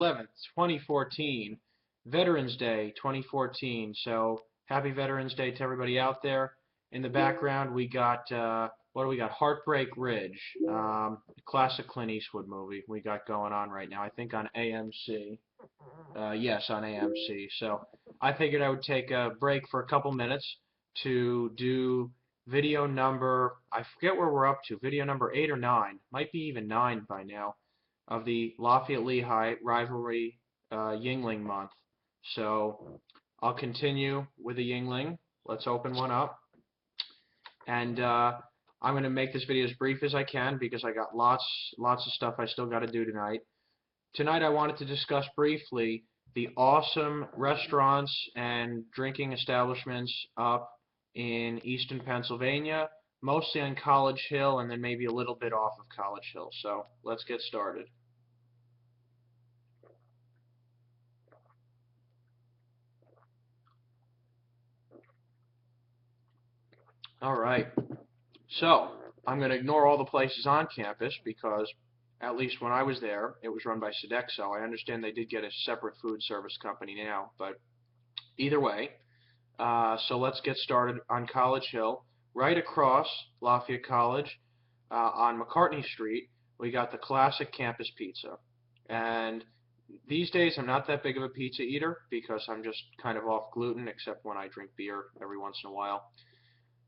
11th, 2014, Veterans Day 2014. So happy Veterans Day to everybody out there. In the background, we got, what do we got? Heartbreak Ridge, classic Clint Eastwood movie we got going on right now, I think on AMC. Yes, on AMC. So I figured I would take a break for a couple minutes to do video number, I forget where we're up to, video number 8 or 9, might be even 9 by now, of the Lafayette-Lehigh Rivalry Yuengling month. So I'll continue with the Yuengling. Let's open one up. And I'm going to make this video as brief as I can because I got lots of stuff I still got to do tonight. Tonight I wanted to discuss briefly the awesome restaurants and drinking establishments up in eastern Pennsylvania, mostly on College Hill and then maybe a little bit off of College Hill. So let's get started. All right. So I'm going to ignore all the places on campus because at least when I was there, it was run by Sodexo. I understand they did get a separate food service company now, but either way, so let's get started on College Hill. Right across Lafayette College on McCartney Street, we got the classic campus pizza. And these days, I'm not that big of a pizza eater because I'm just kind of off gluten, except when I drink beer every once in a while.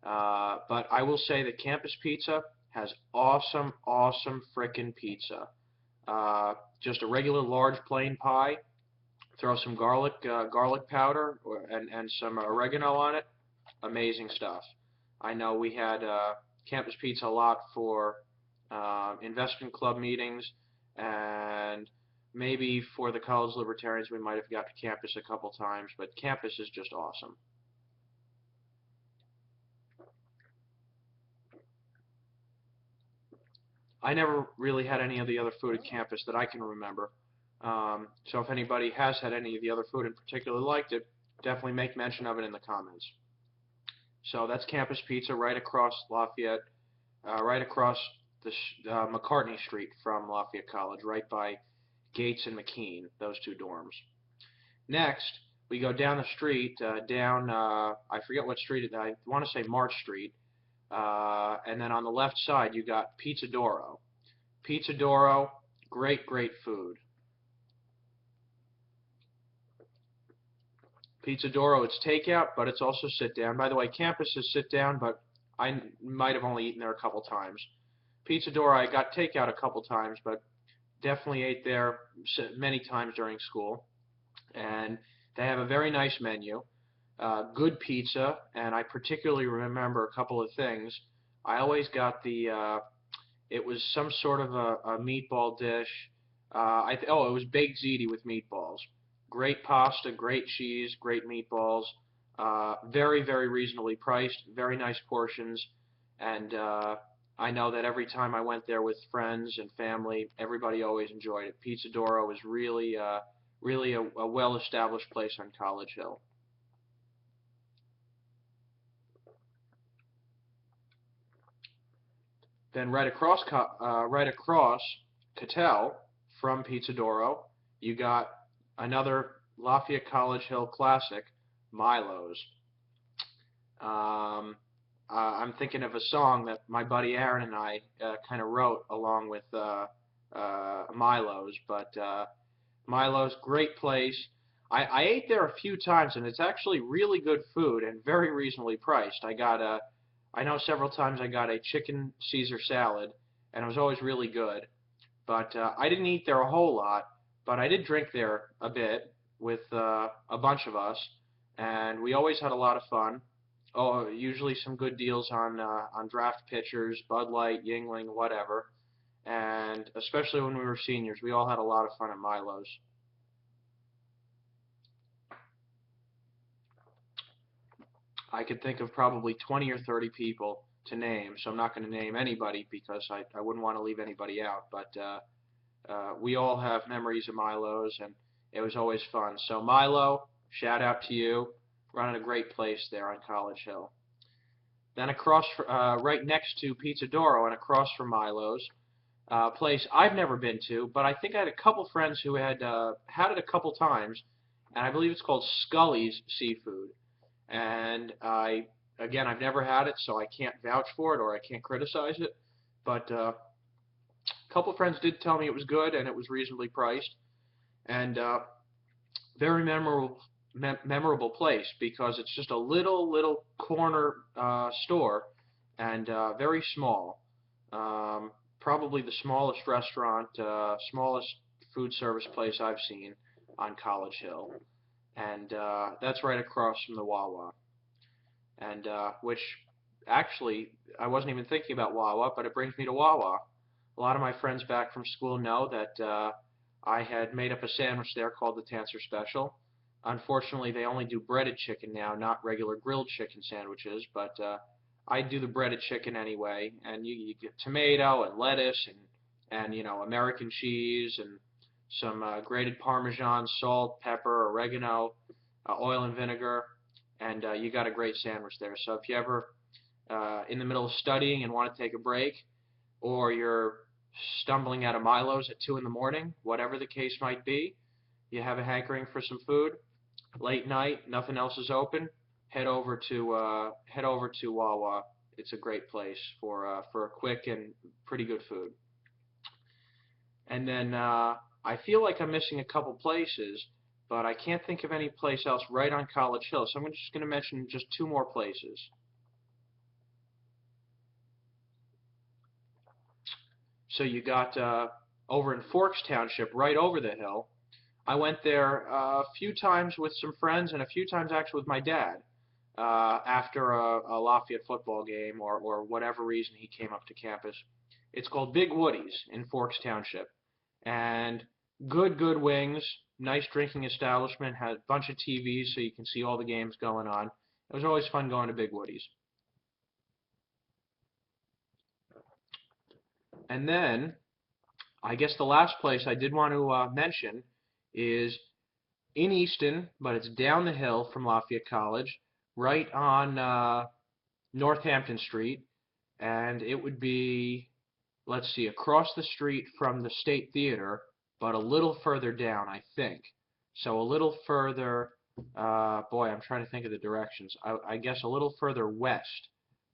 But I will say that Campus Pizza has awesome, awesome frickin' pizza. Just a regular large plain pie. Throw some garlic powder and some oregano on it. Amazing stuff. I know we had Campus Pizza a lot for investment club meetings, and maybe for the college libertarians we might have got to Campus a couple times, but Campus is just awesome. I never really had any of the other food at Campus that I can remember. So if anybody has had any of the other food and particularly liked it, definitely make mention of it in the comments. So that's Campus Pizza right across Lafayette, right across the McCartney Street from Lafayette College, right by Gates and McKean, those two dorms. Next, we go down the street, down, I forget what street, I want to say March Street, and then on the left side you got Pizza Doro. Pizza Doro, great, great food. Pizza Doro, it's takeout, but it's also sit down. By the way, Campus is sit down, but I might have only eaten there a couple times. Pizza Doro, I got takeout a couple times, but definitely ate there many times during school. And they have a very nice menu, good pizza, and I particularly remember a couple of things. I always got the, it was some sort of a meatball dish. It was baked ziti with meatballs. Great pasta, great cheese, great meatballs. Very, very reasonably priced, very nice portions, and I know that every time I went there with friends and family, everybody always enjoyed it. Pizza Doro is really, really a well-established place on College Hill. Then right across Cattell from Pizza Doro, you got another Lafayette College Hill classic, Milo's. I'm thinking of a song that my buddy Aaron and I kind of wrote along with Milo's, but Milo's, great place. I ate there a few times, and it's actually really good food and very reasonably priced. I know several times I got a chicken Caesar salad, and it was always really good. But I didn't eat there a whole lot, but I did drink there a bit with a bunch of us, and we always had a lot of fun. Oh, usually some good deals on draft pitchers, Bud Light, Yuengling, whatever. And especially when we were seniors, we all had a lot of fun at Milo's. I could think of probably 20 or 30 people to name, so I'm not going to name anybody because I wouldn't want to leave anybody out. But we all have memories of Milo's, and it was always fun. So Milo, shout out to you, running a great place there on College Hill. Then across, right next to Pizza Doro and across from Milo's, place I've never been to, but I think I had a couple friends who had had it a couple times, and I believe it's called Scully's Seafood. And again, I've never had it, so I can't vouch for it or I can't criticize it. But a couple friends did tell me it was good and it was reasonably priced, and very memorable place because it's just a little corner store and very small. Probably the smallest restaurant, smallest food service place I've seen on College Hill, and that's right across from the Wawa. And which actually I wasn't even thinking about Wawa, but it brings me to Wawa. A lot of my friends back from school know that I had made up a sandwich there called the Tancer Special. Unfortunately, they only do breaded chicken now, not regular grilled chicken sandwiches, but I do the breaded chicken anyway, and you get tomato and lettuce and you know, American cheese and some grated Parmesan, salt, pepper, oregano, oil and vinegar, and you got a great sandwich there. So if you ever in the middle of studying and want to take a break, or you're stumbling out of Milo's at 2 in the morning, whatever the case might be, you have a hankering for some food, late night, nothing else is open, head over to Wawa. It's a great place for a quick and pretty good food. And then I feel like I'm missing a couple places, but I can't think of any place else right on College Hill, so I'm just going to mention just two more places. So you got over in Forks Township, right over the hill. I went there a few times with some friends and a few times actually with my dad after a Lafayette football game or whatever reason he came up to campus. It's called Big Woody's in Forks Township. And good wings, nice drinking establishment, had a bunch of TVs so you can see all the games going on. It was always fun going to Big Woody's. And then, I guess the last place I did want to mention is in Easton, but it's down the hill from Lafayette College, right on Northampton Street, and it would be, let's see, across the street from the State Theater, but a little further down, I think. So a little further, boy, I'm trying to think of the directions. I guess a little further west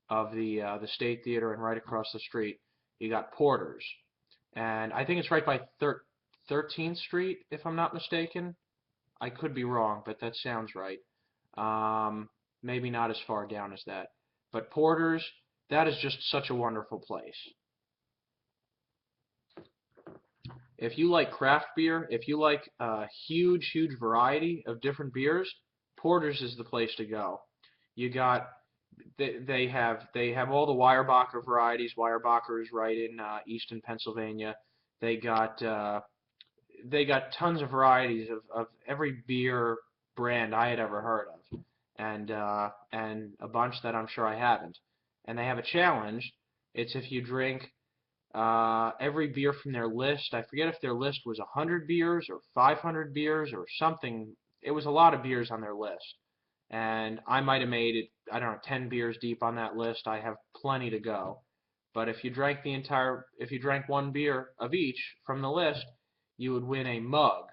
of the State Theater and right across the street, you got Porter's. And I think it's right by 13th Street, if I'm not mistaken. I could be wrong, but that sounds right. Maybe not as far down as that. But Porter's, that is just such a wonderful place. If you like craft beer, if you like a huge variety of different beers, Porter's is the place to go. You got they have all the Weyerbacher varieties. Weyerbacher is right in Easton, Pennsylvania. They got tons of varieties of every beer brand I had ever heard of, and a bunch that I'm sure I haven't. And they have a challenge. It's if you drink every beer from their list. I forget if their list was 100 beers or 500 beers or something. It was a lot of beers on their list. And I might have made it, I don't know, 10 beers deep on that list. I have plenty to go. But if you drank if you drank one beer of each from the list, you would win a mug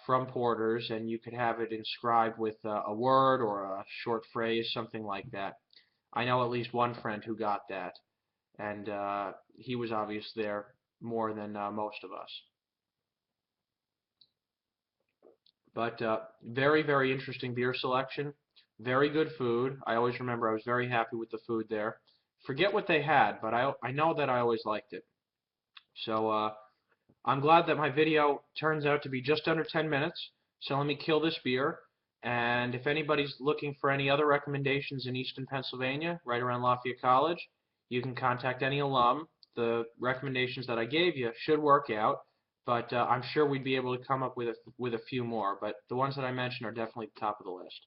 from Porter's, and you could have it inscribed with a word or a short phrase, something like that. I know at least one friend who got that, and he was obviously there more than most of us. But very interesting beer selection. Very good food. I always remember I was very happy with the food there. Forget what they had, but I know that I always liked it. So I'm glad that my video turns out to be just under 10 minutes. So let me kill this beer. And if anybody's looking for any other recommendations in Easton, Pennsylvania, right around Lafayette College, you can contact any alum. The recommendations that I gave you should work out. But I'm sure we'd be able to come up with a few more. But the ones that I mentioned are definitely the top of the list.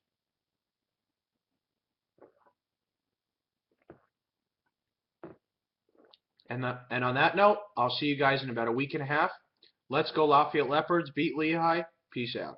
And on that note, I'll see you guys in about a week and a half. Let's go Lafayette Leopards, beat Lehigh. Peace out.